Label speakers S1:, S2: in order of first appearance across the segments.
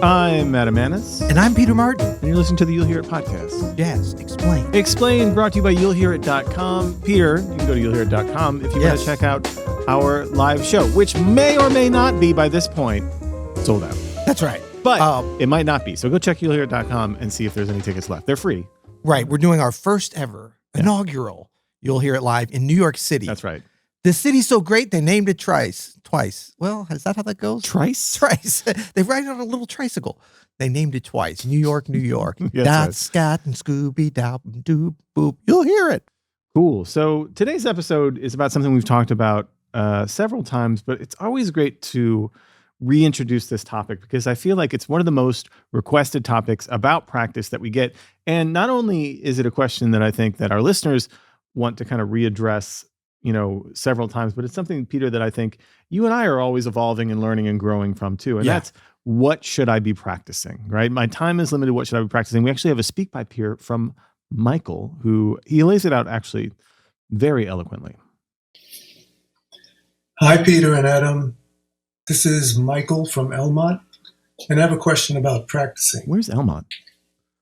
S1: I'm Adam Manis.
S2: And I'm Peter Martin.
S1: And you're listening to the You'll Hear It podcast.
S2: Yes, explain.
S1: Explain, brought to you by you'llhearit.com. Peter, you can go to you'llhearit.com if you want to check out our live show, which may or may not be, by this point, sold out.
S2: That's right.
S1: But it might not be. So go check you'llhearit.com and see if there's any tickets left. They're free.
S2: Right. We're doing our first ever inaugural You'll Hear It Live in New York City.
S1: That's right.
S2: The city's so great, they named it twice. Well, is that how that goes?
S1: Trice?
S2: They ride on a little tricycle. They named it twice. New York, New York.
S1: Yes,
S2: Dot,
S1: right.
S2: Scott, and Scooby, Dop, and Doop, Boop. You'll hear it.
S1: Cool. So today's episode is about something we've talked about several times, but it's always great to reintroduce this topic because I feel like it's one of the most requested topics about practice that we get. And not only is it a question that I think that our listeners want to kind of readdress, several times, but it's something, Peter, that I think you and I are always evolving and learning and growing from too. And that's, what should I be practicing, right? My time is limited. What should I be practicing? We actually have a speak pipe here from Michael, who he lays it out actually very eloquently.
S3: Hi, Peter and Adam. This is Michael from Elmont, and I have a question about practicing.
S1: Where's Elmont?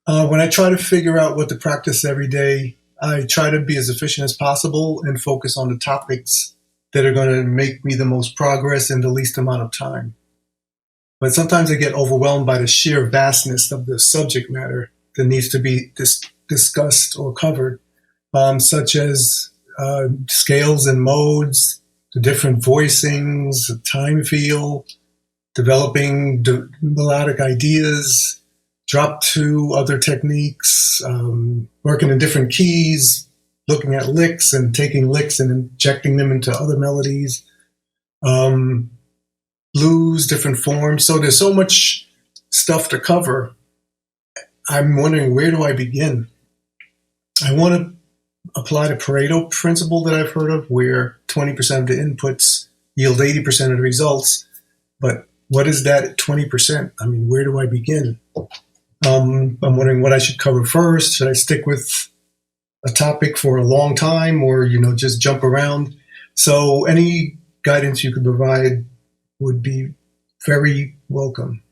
S3: When I try to figure out what to practice every day, I try to be as efficient as possible and focus on the topics that are going to make me the most progress in the least amount of time. But sometimes I get overwhelmed by the sheer vastness of the subject matter that needs to be discussed or covered, such as scales and modes, the different voicings, the time feel, developing melodic ideas, drop to other techniques, working in different keys, looking at licks and taking licks and injecting them into other melodies, blues, different forms. So there's so much stuff to cover. I'm wondering, where do I begin? I want to apply the Pareto principle that I've heard of, where 20% of the inputs yield 80% of the results. But what is that 20%? I mean, where do I begin? I'm wondering what I should cover first. Should I stick with a topic for a long time or, just jump around? So any guidance you could provide would be very welcome.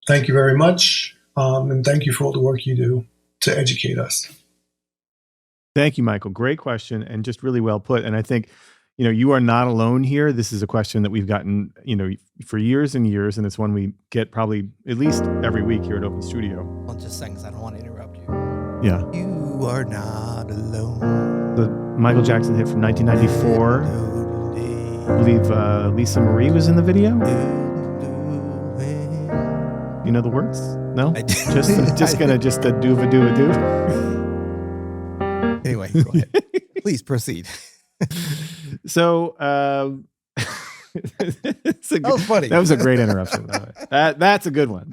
S3: Thank you very much. And thank you for all the work you do to educate us.
S1: Thank you, Michael. Great question and just really well put. And I think, you are not alone here. This is a question that we've gotten, for years and years, and it's one we get probably at least every week here at Open Studio.
S2: I'll just sing because I don't want to interrupt you.
S1: Yeah.
S2: You are not alone.
S1: The Michael Jackson hit from 1994. I believe Lisa Marie was in the video. You know the words? No? Just gonna a do-va-do-va-do.
S2: Anyway, go ahead. Please proceed.
S1: So,
S2: that was funny.
S1: That was a great interruption. That's a good one.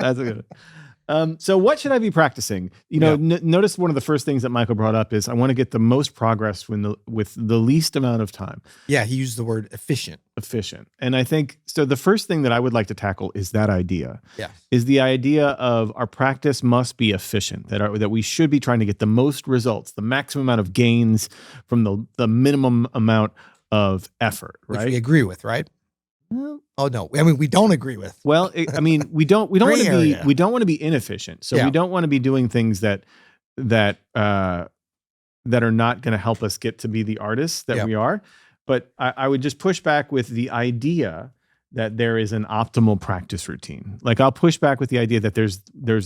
S1: So what should I be practicing? Notice one of the first things that Michael brought up is I want to get the most progress with the least amount of time.
S2: Yeah, he used the word efficient.
S1: And I think, so the first thing that I would like to tackle is that idea.
S2: Yeah.
S1: Is the idea of our practice must be efficient, that we should be trying to get the most results, the maximum amount of gains from the minimum amount of effort, right?
S2: Which we agree with, right?
S1: Well,
S2: oh no, I mean we don't agree with.
S1: Well, we don't want to be inefficient. So we don't want to be doing things that are not going to help us get to be the artists that we are. But I would just push back with the idea that there is an optimal practice routine. Like I'll push back with the idea that there's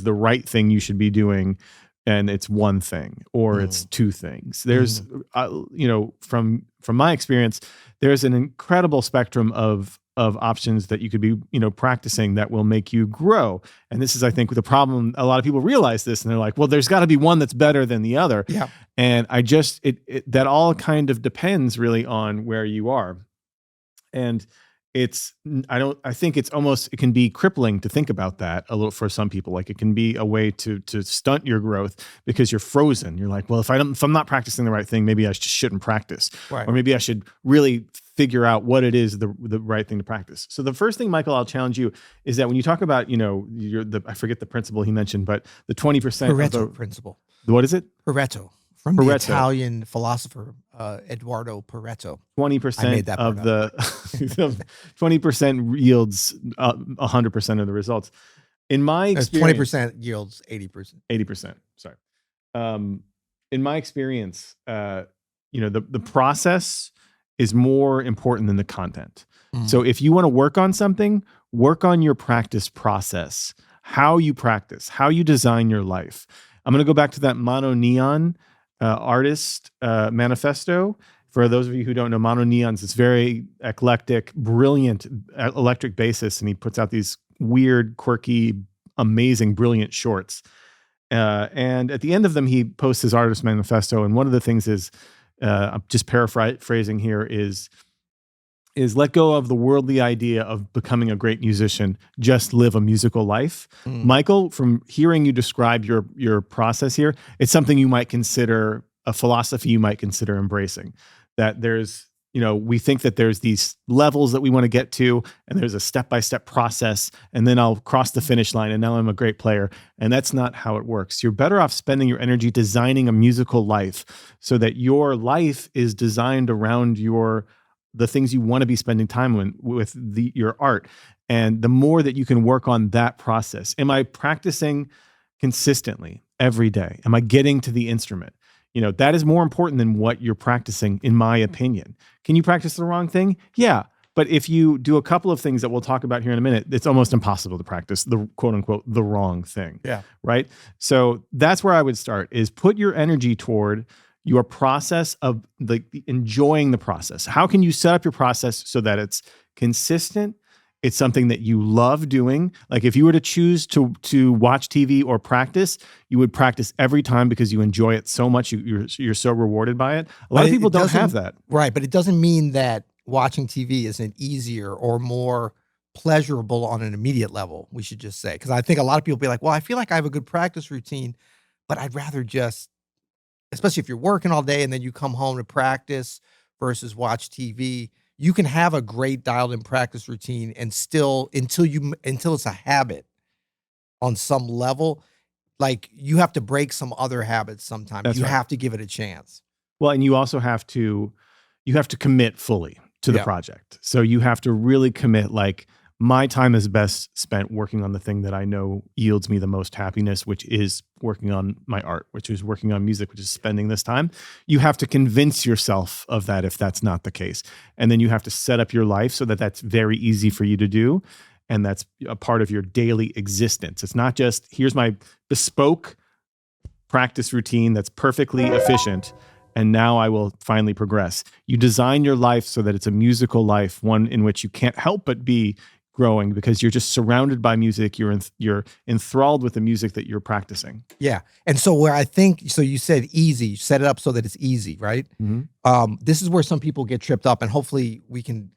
S1: the right thing you should be doing, and it's one thing or it's two things. There's, from my experience, there's an incredible spectrum of options that you could be, practicing that will make you grow. And this is, I think, the problem. A lot of people realize this and they're like, well, there's got to be one that's better than the other.
S2: Yeah.
S1: And that all kind of depends really on where you are. And I think it can be crippling to think about that a little for some people. Like it can be a way to stunt your growth because you're frozen. You're like, well, if I'm not practicing the right thing, maybe I just shouldn't practice.
S2: Right.
S1: Or maybe I should really figure out what it is the right thing to practice. So the first thing, Michael, I'll challenge you is that when you talk about, I forget the principle he mentioned, but the 20%
S2: Pareto principle.
S1: What is it?
S2: Pareto. From the Italian philosopher Eduardo Pareto.
S1: 20% of the 20% yields 100% of the results. In my experience,
S2: 20% yields 80%.
S1: 80%. Sorry. In my experience, the process is more important than the content. So if you want to work on something, work on your practice process, how you practice, how you design your life. I'm going to go back to that MonoNeon artist manifesto. For those of you who don't know, MonoNeon's this very eclectic, brilliant electric bassist, and he puts out these weird, quirky, amazing, brilliant shorts. And at the end of them, he posts his artist manifesto. And one of the things is, I'm just paraphrasing here, is let go of the worldly idea of becoming a great musician. Just live a musical life. Michael, from hearing you describe your process here, it's something you might consider a philosophy you might consider embracing. That there's, we think that there's these levels that we want to get to, and there's a step-by-step process, and then I'll cross the finish line, and now I'm a great player. And that's not how it works. You're better off spending your energy designing a musical life so that your life is designed around the things you want to be spending time with your art. And the more that you can work on that process. Am I practicing consistently every day? Am I getting to the instrument? That is more important than what you're practicing, in my opinion. Can you practice the wrong thing? Yeah. But if you do a couple of things that we'll talk about here in a minute, it's almost impossible to practice the quote unquote, the wrong thing.
S2: Yeah.
S1: Right. So that's where I would start, is put your energy toward your process of enjoying the process. How can you set up your process so that it's consistent? It's something that you love doing. Like if you were to choose to watch TV or practice, you would practice every time because you enjoy it so much. You're so rewarded by it. A lot of people don't have that.
S2: Right, but it doesn't mean that watching TV isn't easier or more pleasurable on an immediate level, we should just say. Because I think a lot of people be like, well, I feel like I have a good practice routine, but I'd rather just, especially if you're working all day and then you come home to practice versus watch TV, you can have a great dialed in practice routine and still, until it's a habit on some level, like you have to break some other habits sometimes.
S1: That's
S2: you
S1: right.
S2: have to give it a chance.
S1: Well, and you also have to commit fully to the project. So you have to really commit, like, my time is best spent working on the thing that I know yields me the most happiness, which is working on my art, which is working on music, which is spending this time. You have to convince yourself of that if that's not the case. And then you have to set up your life so that that's very easy for you to do. And that's a part of your daily existence. It's not just, here's my bespoke practice routine that's perfectly efficient, and now I will finally progress. You design your life so that it's a musical life, one in which you can't help but be growing because you're just surrounded by music. You're enthralled with the music that you're practicing.
S2: Yeah. And so where I think, so you said easy, you set it up so that it's easy, right?
S1: Mm-hmm.
S2: This is where some people get tripped up, and hopefully we can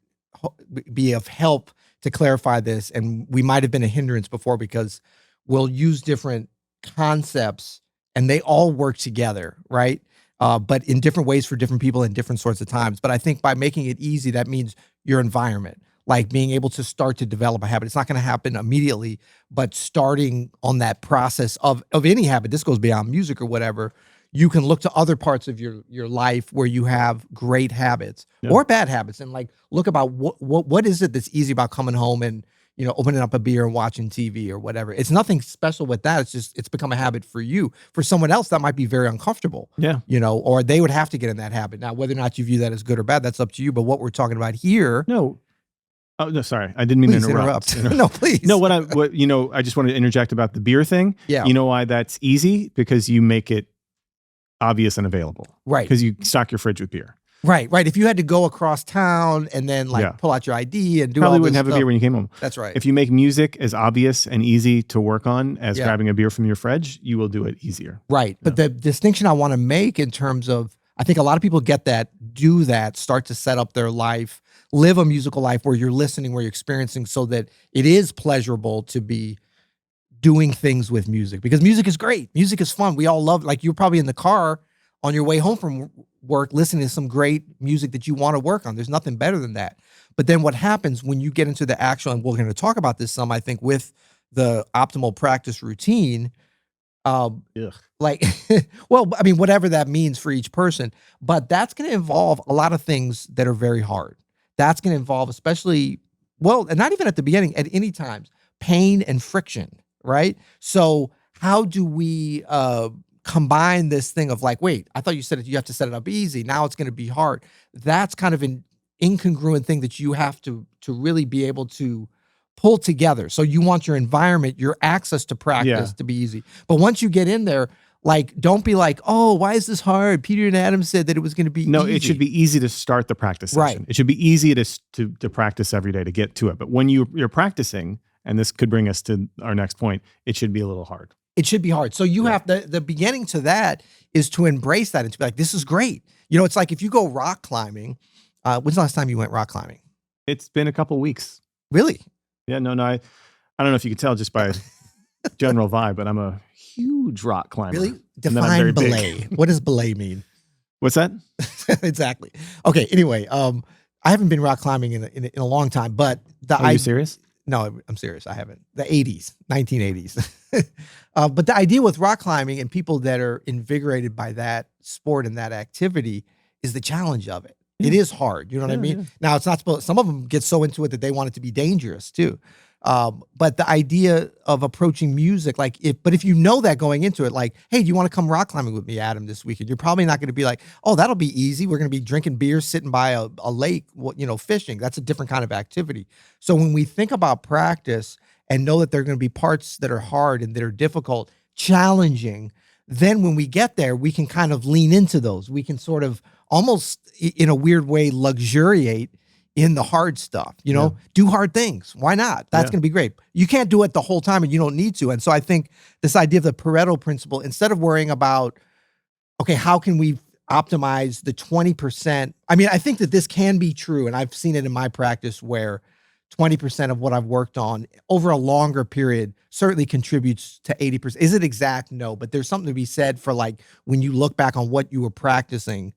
S2: be of help to clarify this. And we might've been a hindrance before because we'll use different concepts and they all work together, right? But in different ways for different people in different sorts of times. But I think by making it easy, that means your environment, like being able to start to develop a habit. It's not going to happen immediately, but starting on that process of any habit, this goes beyond music or whatever, you can look to other parts of your life where you have great habits or bad habits, and like look about what is it that's easy about coming home and, opening up a beer and watching TV or whatever. It's nothing special with that. It's just, it's become a habit for you. For someone else, that might be very uncomfortable.
S1: Yeah.
S2: Or they would have to get in that habit. Now, whether or not you view that as good or bad, that's up to you. But what we're talking about here.
S1: No. Oh, no, sorry. I didn't mean to interrupt.
S2: No, please.
S1: No, I just wanted to interject about the beer thing.
S2: Yeah.
S1: You know why that's easy? Because you make it obvious and available.
S2: Right.
S1: Because you stock your fridge with beer.
S2: Right. If you had to go across town and then pull out your ID and do all this
S1: probably wouldn't have a beer when you came home.
S2: That's right.
S1: If you make music as obvious and easy to work on as grabbing a beer from your fridge, you will do it easier.
S2: Right. But the distinction I want to make in terms of, I think a lot of people get that, do that, start to set up their life, live a musical life where you're listening, where you're experiencing, so that it is pleasurable to be doing things with music, because music is great. Music is fun. We all love, like, you're probably in the car on your way home from work listening to some great music that you want to work on. There's nothing better than that. But then what happens when you get into the actual, and we're going to talk about this some, I think, with the optimal practice routine, like, well, I mean, whatever that means for each person, but that's going to involve a lot of things that are very hard. That's going to involve, especially, well, and not even at the beginning, at any times, pain and friction, right? So how do we combine this thing of like, wait, I thought you said you have to set it up easy. Now it's going to be hard. That's kind of an incongruent thing that you have to really be able to pull together. So you want your environment, your access to practice to be easy. But once you get in there, like, don't be like, oh, why is this hard? Peter and Adam said that it was going to be
S1: No,
S2: easy.
S1: it should be easy to start the practice session.
S2: Right.
S1: It should be easy to practice every day to get to it. But when you're practicing, and this could bring us to our next point, it should be a little hard.
S2: It should be hard. So you have the beginning to that is to embrace that and to be like, this is great. You know, it's like if you go rock climbing, when's the last time you went rock climbing?
S1: It's been a couple weeks.
S2: Really?
S1: Yeah, no, I don't know if you can tell just by general vibe, but I'm a huge rock climber.
S2: Really? Define belay. What does belay mean?
S1: What's that?
S2: Exactly. Okay. Anyway, I haven't been rock climbing in a long time, but
S1: Are you serious?
S2: No, I'm serious. I haven't. The 80s, 1980s. But the idea with rock climbing and people that are invigorated by that sport and that activity is the challenge of it. It is hard. You know what I mean? Now, it's not supposed, some of them get so into it that they want it to be dangerous too. But the idea of approaching music, like if you know that going into it, like, hey, do you want to come rock climbing with me, Adam, this weekend? You're probably not going to be like, oh, that'll be easy. We're going to be drinking beer, sitting by a lake, fishing. That's a different kind of activity. So when we think about practice and know that there are going to be parts that are hard and that are difficult, challenging, then when we get there, we can kind of lean into those. We can sort of almost in a weird way luxuriate in the hard stuff, do hard things. Why not? That's going to be great. You can't do it the whole time and you don't need to. And so I think this idea of the Pareto principle, instead of worrying about, okay, how can we optimize the 20%? I mean, I think that this can be true. And I've seen it in my practice where 20% of what I've worked on over a longer period certainly contributes to 80%. Is it exact? No, but there's something to be said for like, when you look back on what you were practicing,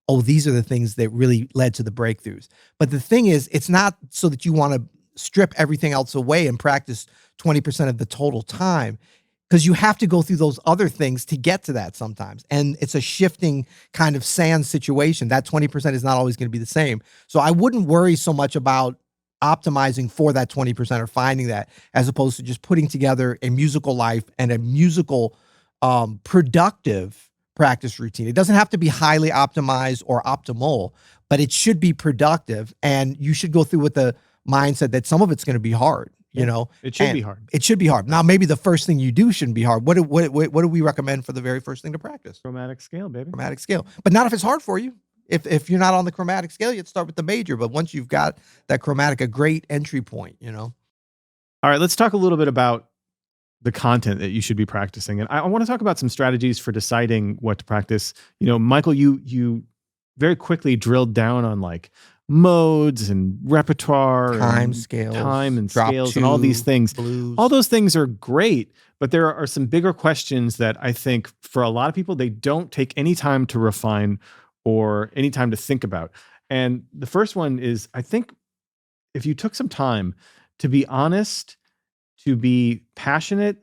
S2: oh, these are the things that really led to the breakthroughs. But the thing is, it's not so that you want to strip everything else away and practice 20% of the total time, because you have to go through those other things to get to that sometimes. And it's a shifting kind of sand situation. That 20% is not always going to be the same. So I wouldn't worry so much about optimizing for that 20% or finding that, as opposed to just putting together a musical life and a musical productive practice routine. It doesn't have to be highly optimized or optimal, but it should be productive. And you should go through with the mindset that some of it's going to be hard,
S1: It should be hard.
S2: It should be hard. Now, maybe the first thing you do shouldn't be hard. What do we recommend for the very first thing to practice?
S1: Chromatic scale, baby.
S2: Chromatic scale. But not if it's hard for you. If you're not on the chromatic scale, you'd start with the major. But once you've got that chromatic, a great entry point, All
S1: right, let's talk a little bit about the content that you should be practicing. And I want to talk about some strategies for deciding what to practice. Michael, you very quickly drilled down on like modes and repertoire,
S2: time scales
S1: and all these things.
S2: Blues.
S1: All those things are great, but there are some bigger questions that I think for a lot of people, they don't take any time to refine or any time to think about. And the first one is, I think if you took some time to be honest, to be passionate,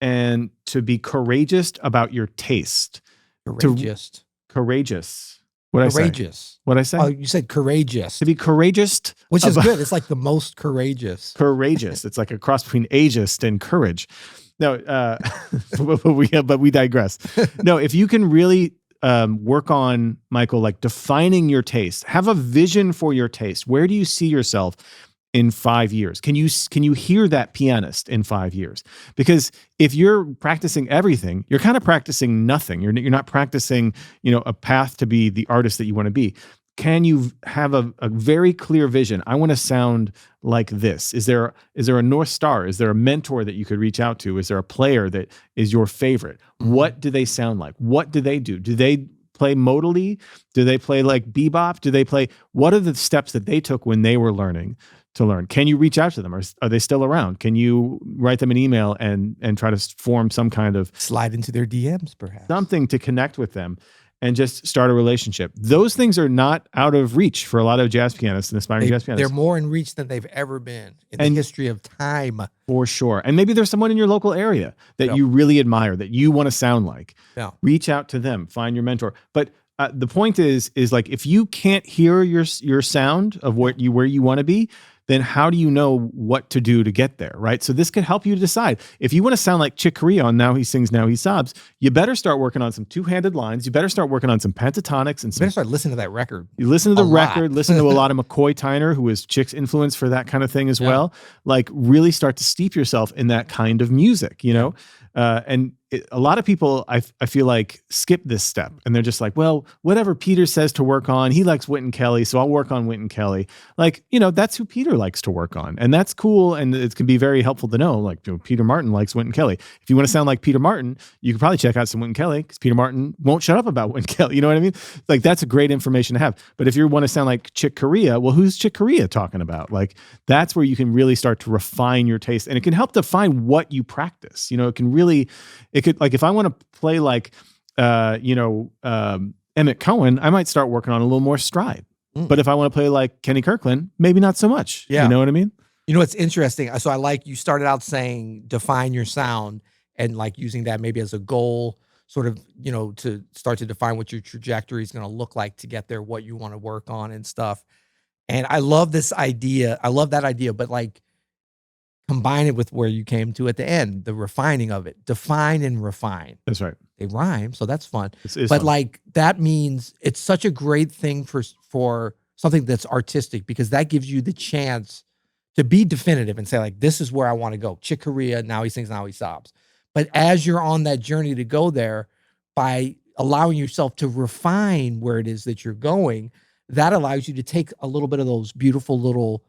S1: and to be courageous about your taste.
S2: Courageous.
S1: Courageous. What'd I say?
S2: Oh, you said courageous.
S1: To be courageous.
S2: Which is good. It's like the most courageous.
S1: Courageous. It's like a cross between ageist and courage. No, but we digress. No, if you can really work on, Michael, like defining your taste, have a vision for your taste. Where do you see yourself in 5 years? Can you hear that pianist in 5 years? Because if you're practicing everything, you're kind of practicing nothing. You're not practicing, a path to be the artist that you want to be. Can you have a very clear vision? I want to sound like this. Is there a North Star? Is there a mentor that you could reach out to? Is there a player that is your favorite? What do they sound like? What do they do? Do they play modally? Do they play like bebop? What are the steps that they took when they were learning to learn? Can you reach out to them? Are they still around? Can you write them an email and try to form some kind of
S2: slide into their DMs, perhaps
S1: something to connect with them and just start a relationship? Those things are not out of reach for a lot of jazz pianists and aspiring jazz pianists.
S2: They're more in reach than they've ever been in the history of time.
S1: For sure. And maybe there's someone in your local area that you really admire, that you want to sound like.
S2: Yeah.
S1: Reach out to them, find your mentor. But the point is like, if you can't hear your sound of where you want to be, then how do you know what to do to get there, right? So this could help you decide. If you want to sound like Chick Corea on Now He Sings, Now He Sobs, you better start working on some two-handed lines. You better start working on some pentatonics and
S2: you better start listening to that record.
S1: You listen to the record, listen to a lot of McCoy Tyner, who is Chick's influence for that kind of thing as well. Like really start to steep yourself in that kind of music, you know? A lot of people, I feel like, skip this step and they're just like, well, whatever Peter says to work on, he likes Wynton Kelly, so I'll work on Wynton Kelly. Like, you know, that's who Peter likes to work on. And that's cool. And it can be very helpful to know, like, you know, Peter Martin likes Wynton Kelly. If you want to sound like Peter Martin, you can probably check out some Wynton Kelly because Peter Martin won't shut up about Wynton Kelly. You know what I mean? Like, that's a great information to have. But if you want to sound like Chick Corea, well, who's Chick Corea talking about? Like, that's where you can really start to refine your taste. And it can help define what you practice. You know, it could, like, if I want to play like, Emmett Cohen, I might start working on a little more stride. But if I want to play like Kenny Kirkland, maybe not so much.
S2: Yeah.
S1: You know what I mean?
S2: You know, it's interesting. So I like you started out saying define your sound and like using that maybe as a goal, sort of, you know, to start to define what your trajectory is going to look like to get there, what you want to work on and stuff. And I love this idea. I love that idea, but like combine it with where you came to at the end, the refining of it. Define and refine.
S1: That's right.
S2: They rhyme, so that's fun.
S1: But
S2: fun. Like that means it's such a great thing for something that's artistic because that gives you the chance to be definitive and say like, this is where I want to go. Chick Corea, Now He Sings, Now He Sobs. But as you're on that journey to go there, by allowing yourself to refine where it is that you're going, that allows you to take a little bit of those beautiful little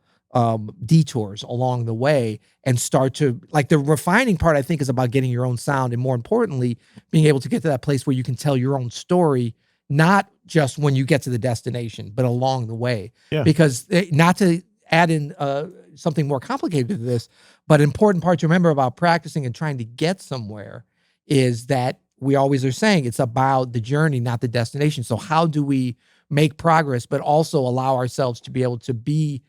S2: detours along the way and start to, like, the refining part, I think, is about getting your own sound and, more importantly, being able to get to that place where you can tell your own story, not just when you get to the destination, but along the way.
S1: Yeah.
S2: Because not to add in something more complicated to this, but important part to remember about practicing and trying to get somewhere is that we always are saying it's about the journey, not the destination. So how do we make progress, but also allow ourselves to be able to be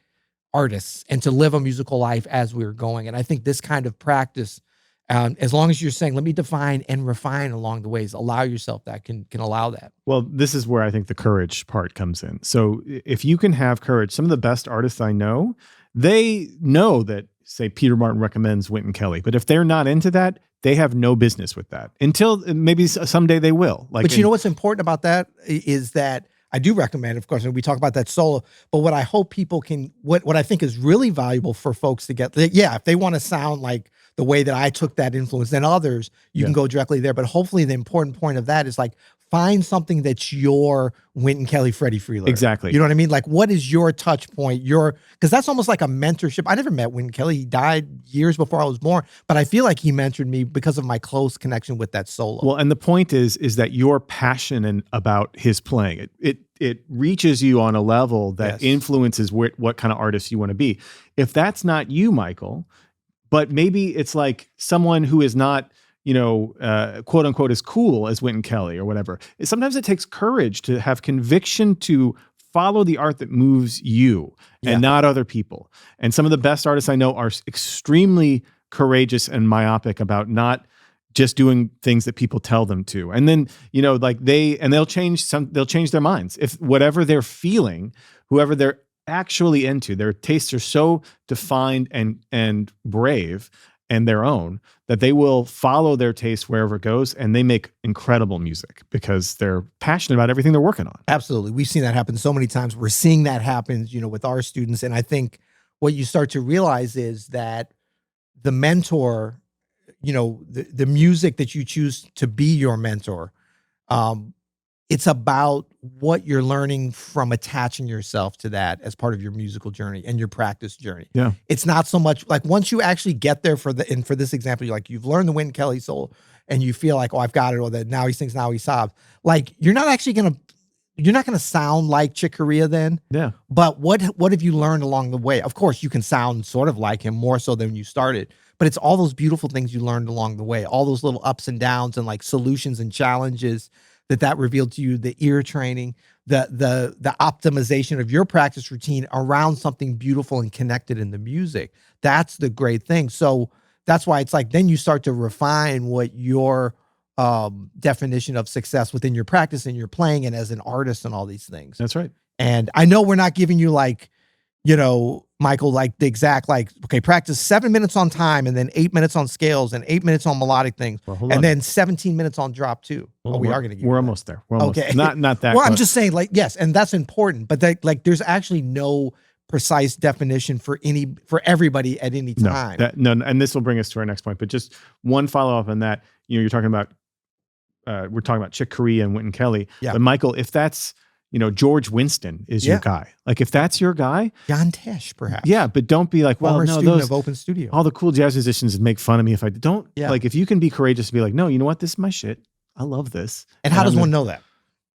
S2: artists and to live a musical life as we're going? And I think this kind of practice, as long as you're saying, let me define and refine along the ways, allow yourself that can allow that.
S1: Well, this is where I think the courage part comes in. So if you can have courage, some of the best artists I know, they know that, say, Peter Martin recommends Wynton Kelly, but if they're not into that, they have no business with that until maybe someday they will. Like,
S2: but you know what's important about that is that I do recommend, of course, and we talk about that solo, but what I hope people can, what I think is really valuable for folks to get, if they want to sound like the way that I took that influence, then others, you can go directly there. But hopefully the important point of that is like, find something that's your Wynton Kelly, Freddie Freeler.
S1: Exactly.
S2: You know what I mean? Like, what is your touch point? Because that's almost like a mentorship. I never met Wynton Kelly. He died years before I was born, but I feel like he mentored me because of my close connection with that solo.
S1: Well, and the point is that you're passionate about his playing. It reaches you on a level that influences what kind of artist you want to be. If that's not you, Michael, but maybe it's like someone who is not, quote unquote, as cool as Wynton Kelly or whatever. Sometimes it takes courage to have conviction to follow the art that moves you and not other people. And some of the best artists I know are extremely courageous and myopic about not just doing things that people tell them to. And then, they'll change their minds. If whatever they're feeling, whoever they're actually into, their tastes are so defined and brave and their own that they will follow their taste wherever it goes, and they make incredible music because they're passionate about everything they're working on.
S2: Absolutely. We've seen that happen so many times. We're seeing that happen, with our students. And I think what you start to realize is that the mentor, the music that you choose to be your mentor, it's about what you're learning from attaching yourself to that as part of your musical journey and your practice journey.
S1: Yeah.
S2: It's not so much like once you actually get there for this example, you've learned the Wynton Kelly solo and you feel like, oh, I've got it, or that Now He Sings, Now He Sobs. Like, you're not going to sound like Chick Corea then.
S1: Yeah.
S2: But what have you learned along the way? Of course, you can sound sort of like him more so than when you started, but it's all those beautiful things you learned along the way, all those little ups and downs and like solutions and challenges that revealed to you, the ear training, the optimization of your practice routine around something beautiful and connected in the music. That's the great thing. So that's why it's like, then you start to refine what your definition of success within your practice and your playing and as an artist and all these things.
S1: That's right.
S2: And I know we're not giving you like, Michael, like the exact, like, okay, practice 7 minutes on time and then 8 minutes on scales and 8 minutes on melodic things. And then 17 minutes on drop too. We are going to get
S1: We're almost there. We're almost
S2: okay.
S1: Not that.
S2: Well, I'm just saying, like, yes. And that's important, but like, there's actually no precise definition for everybody at any time.
S1: No, and this will bring us to our next point, but just one follow up on that. You're talking about, we're talking about Chick Corea and Wynton Kelly. Yeah. But Michael, if that's, George Winston is your guy. Like if that's your guy,
S2: John Tesh, perhaps.
S1: Yeah, but don't be like, well, no,
S2: those of Open Studio.
S1: All the cool jazz musicians make fun of me if I don't. Yeah. Like if you can be courageous to be like, no, you know what, this is my shit. I love this.
S2: And how does one know that?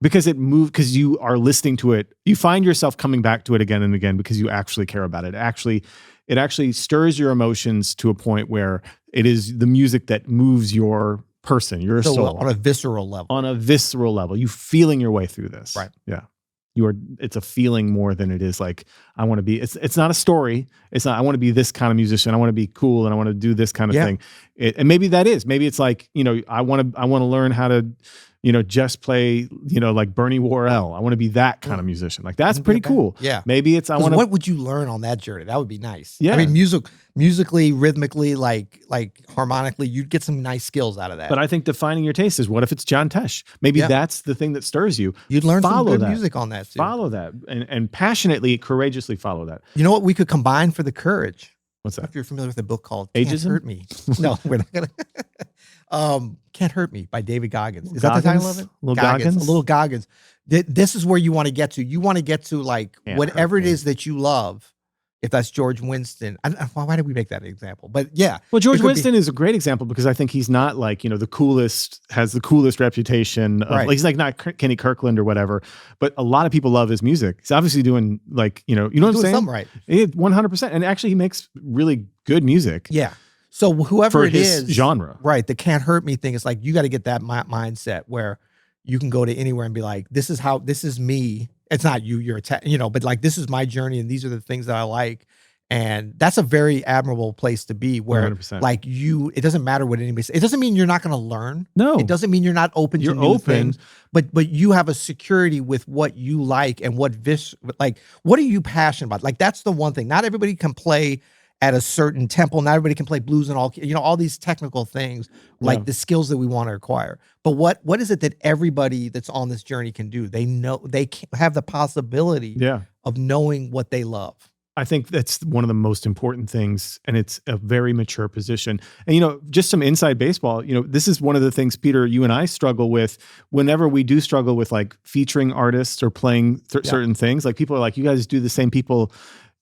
S1: Because because you are listening to it. You find yourself coming back to it again and again because you actually care about it. It actually stirs your emotions to a point where it is the music that moves your person, your soul.
S2: On a visceral level.
S1: On a visceral level. You feeling your way through this.
S2: Right.
S1: Yeah. It's a feeling more than it is like, I want to be, it's not a story. It's not, I want to be this kind of musician. I want to be cool and I want to do this kind of thing. And maybe that is, maybe it's like, I want to learn how to, just play, like Bernie Worrell. I want to be that kind of musician. Like that's pretty cool.
S2: Yeah.
S1: Maybe it's,
S2: what would you learn on that journey? That would be nice.
S1: Yeah.
S2: I mean, musically, rhythmically, like harmonically, you'd get some nice skills out of that.
S1: But I think defining your taste is, what if it's John Tesh? Maybe that's the thing that stirs you.
S2: You'd learn some good music on that too.
S1: Follow that and passionately, courageously follow that.
S2: You know what we could combine for the courage?
S1: What's that?
S2: If you're familiar with a book called
S1: Ageism?
S2: Can't Hurt Me. No, we're not going to. Can't Hurt Me by David Goggins. Is that the title of it? Little Goggins. This is where you want to get to. You want to get to like whatever it is that you love. If that's George Winston, why did we make that an example? But yeah.
S1: Well, George Winston is a great example because I think he's not like, the coolest, has the coolest reputation. Like, he's like not Kenny Kirkland or whatever, but a lot of people love his music. He's obviously doing like, you know what I'm saying?
S2: Something right.
S1: 100%. And actually he makes really good music.
S2: Yeah. So whoever it is,
S1: genre.
S2: Right. The Can't Hurt Me thing is like, you got to get that mindset where you can go to anywhere and be like, this is me. It's not you, but like, this is my journey and these are the things that I like. And that's a very admirable place to be where 100%. Like it doesn't matter what anybody says. It doesn't mean you're not going to learn.
S1: No.
S2: It doesn't mean you're not open to new things, but you have a security with what you like and what are you passionate about? Like, that's the one thing. Not everybody can play at a certain tempo. Not everybody can play blues and all these technical things, like the skills that we want to acquire. But what is it that everybody that's on this journey can do? They know they have the possibility of knowing what they love.
S1: I think that's one of the most important things, and it's a very mature position. And, just some inside baseball, this is one of the things, Peter, you and I struggle with whenever we do struggle with like featuring artists or playing certain things. Like people are like, you guys do the same people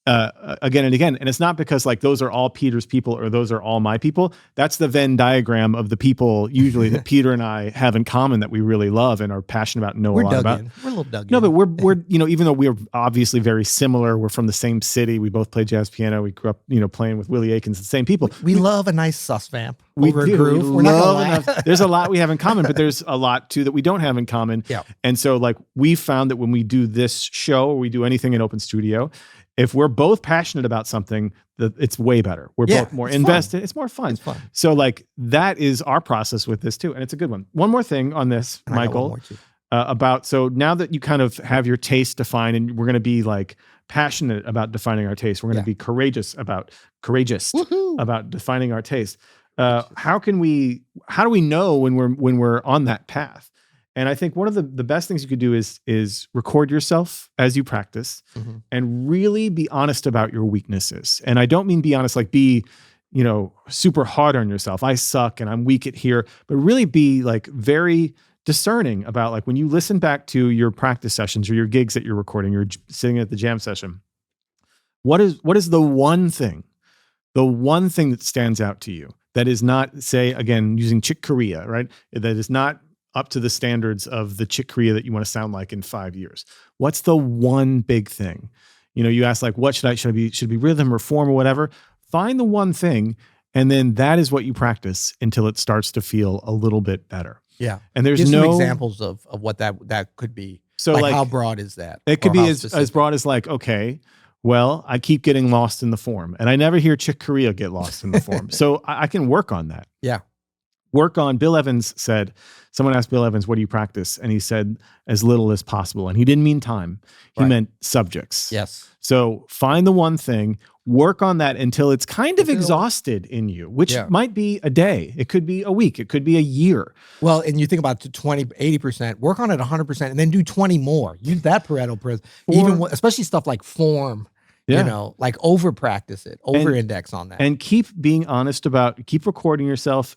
S1: again and again. And it's not because like those are all Peter's people or those are all my people. That's the Venn diagram of the people usually that Peter and I have in common that we really love and are passionate about and know a lot about.
S2: We're a little dug in.
S1: No, but we're even though we're obviously very similar, we're from the same city. We both play jazz piano. We grew up, playing with Willie Aikens, the same people.
S2: We love a nice sus vamp.
S1: We do. We're not gonna lie. There's a lot we have in common, but there's a lot too that we don't have in common.
S2: Yeah.
S1: And so like we found that when we do this show or we do anything in Open Studio, if we're both passionate about something, it's way better. We're both more invested. Fun. It's more fun.
S2: It's fun.
S1: So like that is our process with this too. And it's a good one. One more thing on this, Michael, so now that you kind of have your taste defined and we're going to be like passionate about defining our taste, we're going to be courageous about defining our taste. How do we know when we're on that path? And I think one of the best things you could do is record yourself as you practice and really be honest about your weaknesses. And I don't mean be honest, like be, super hard on yourself. I suck and I'm weak at here, but really be like very discerning about like when you listen back to your practice sessions or your gigs that you're recording, you're sitting at the jam session. What is the one thing that stands out to you that is not, say, again, using Chick Corea, right? That is not up to the standards of the Chick Corea that you want to sound like in 5 years. What's the one big thing? You ask like, what should it be rhythm or form or whatever? Find the one thing. And then that is what you practice until it starts to feel a little bit better.
S2: Yeah.
S1: And there's
S2: Give
S1: no
S2: some examples of what that could be. So like how broad is that?
S1: It could be as broad as like, okay, well, I keep getting lost in the form and I never hear Chick Corea get lost in the form. So I can work on that.
S2: Yeah.
S1: work on, Bill Evans said, someone asked Bill Evans, what do you practice? And he said, as little as possible. And he didn't mean time. He meant subjects.
S2: Yes.
S1: So find the one thing, work on that until it's kind of exhausted in you, which might be a day. It could be a week. It could be a year.
S2: Well, and you think about 20, 80%, work on it 100% and then do 20 more. Use that Pareto principle, especially stuff like form. You know, like over practice it, over index on that.
S1: And keep being honest keep recording yourself,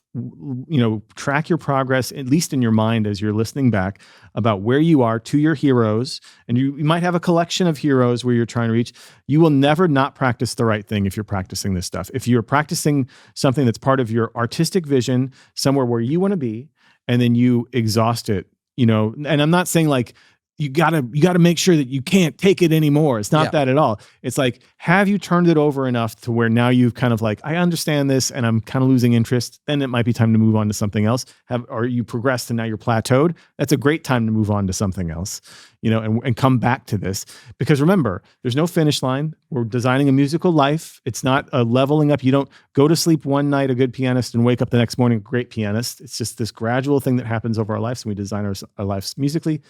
S1: track your progress, at least in your mind as you're listening back about where you are to your heroes. And you might have a collection of heroes where you're trying to reach. You will never not practice the right thing if you're practicing this stuff. If you're practicing something that's part of your artistic vision, somewhere where you want to be, and then you exhaust it, and I'm not saying like, you gotta make sure that you can't take it anymore. It's not that at all. It's like, have you turned it over enough to where now you've kind of like, I understand this and I'm kind of losing interest. Then it might be time to move on to something else. Or you progressed and now you're plateaued. That's a great time to move on to something else, and come back to this. Because remember, there's no finish line. We're designing a musical life. It's not a leveling up. You don't go to sleep one night a good pianist and wake up the next morning a great pianist. It's just this gradual thing that happens over our lives, and we design our lives musically.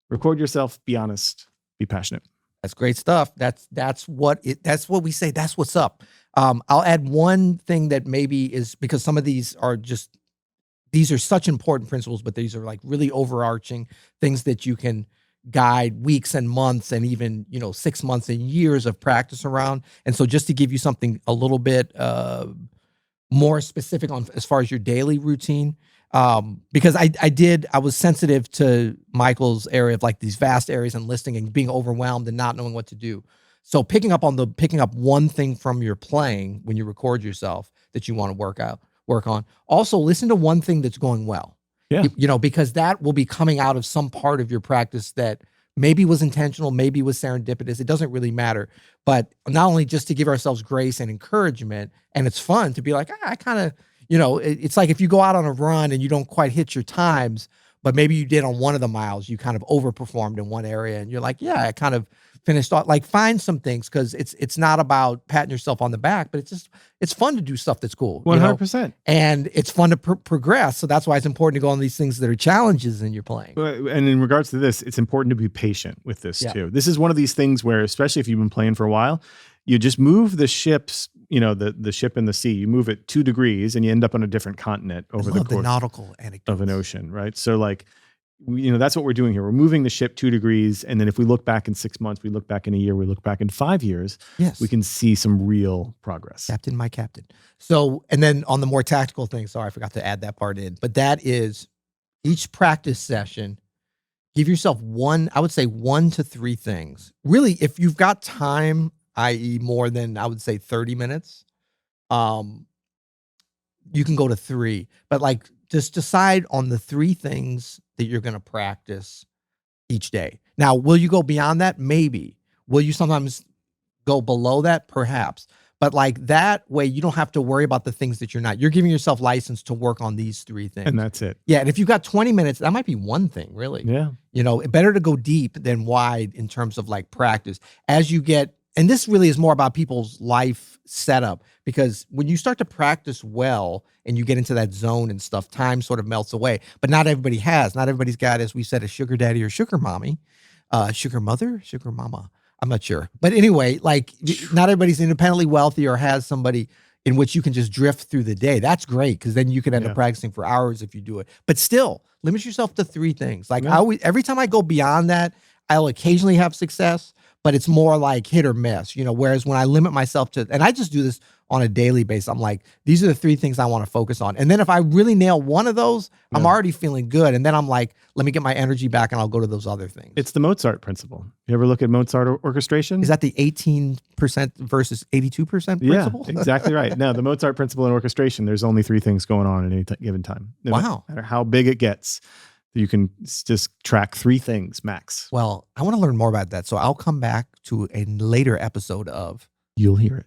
S1: Record yourself, be honest, be passionate.
S2: That's great stuff. That's what we say. That's what's up. I'll add one thing that maybe is, because some of these are such important principles, but these are like really overarching things that you can guide weeks and months and even, 6 months and years of practice around. And so just to give you something a little bit more specific on as far as your daily routine, because I was sensitive to Michael's area of like these vast areas and listing and being overwhelmed and not knowing what to do. So picking up one thing from your playing when you record yourself that you want to work on. Also listen to one thing that's going well. Yeah. Because that will be coming out of some part of your practice that maybe was intentional, maybe was serendipitous. It doesn't really matter. But not only just to give ourselves grace and encouragement, and it's fun to be like, I kind of, it's like if you go out on a run and you don't quite hit your times, but maybe you did on one of the miles, you kind of overperformed in one area and you're like, I kind of finished off. Like find some things, because it's not about patting yourself on the back, but it's fun to do stuff that's cool.
S1: 100%.
S2: And it's fun to progress. So that's why it's important to go on these things that are challenges in your playing.
S1: And in regards to this, it's important to be patient with this too. This is one of these things where, especially if you've been playing for a while, you just move the ships, the ship in the sea, you move it 2 degrees and you end up on a different continent over the course
S2: nautical anecdotes
S1: of an ocean, right? So like, that's what we're doing here. We're moving the ship 2 degrees. And then if we look back in 6 months, we look back in a year, we look back in 5 years, we can see some real progress.
S2: Captain, my captain. So, and then on the more tactical thing, sorry, I forgot to add that part in, but that is each practice session, give yourself 1 to 3 things. Really, if you've got time, i.e. more than, I would say 30 minutes, you can go to 3, but like just decide on the 3 things that you're going to practice each day. Now, will you go beyond that? Maybe. Will you sometimes go below that? Perhaps. But like that way, you don't have to worry about the things that you're giving yourself license to work on these 3 things.
S1: And that's it.
S2: Yeah. And if you've got 20 minutes, that might be one thing, really.
S1: Yeah.
S2: Better to go deep than wide in terms of like practice as you get. And this really is more about people's life setup, because when you start to practice well and you get into that zone and stuff, time sort of melts away. But not everybody's got, as we said, a sugar daddy or sugar mommy, sugar mother, sugar mama. I'm not sure. But anyway, like not everybody's independently wealthy or has somebody in which you can just drift through the day. That's great, because then you can end up practicing for hours if you do it. But still, limit yourself to 3 things. Like every time I go beyond that, I'll occasionally have success, but it's more like hit or miss, whereas when I limit myself to, and I just do this on a daily basis, I'm like, these are the 3 things I want to focus on. And then if I really nail one of those, I'm already feeling good. And then I'm like, let me get my energy back and I'll go to those other things.
S1: It's the Mozart principle. You ever look at Mozart orchestration?
S2: Is that the 18% versus 82% principle?
S1: Yeah, exactly right. No, the Mozart principle in orchestration, there's only 3 things going on at any given time. No matter how big it gets. You can just track 3 things max.
S2: Well, I want to learn more about that. So I'll come back to a later episode of
S1: You'll Hear It.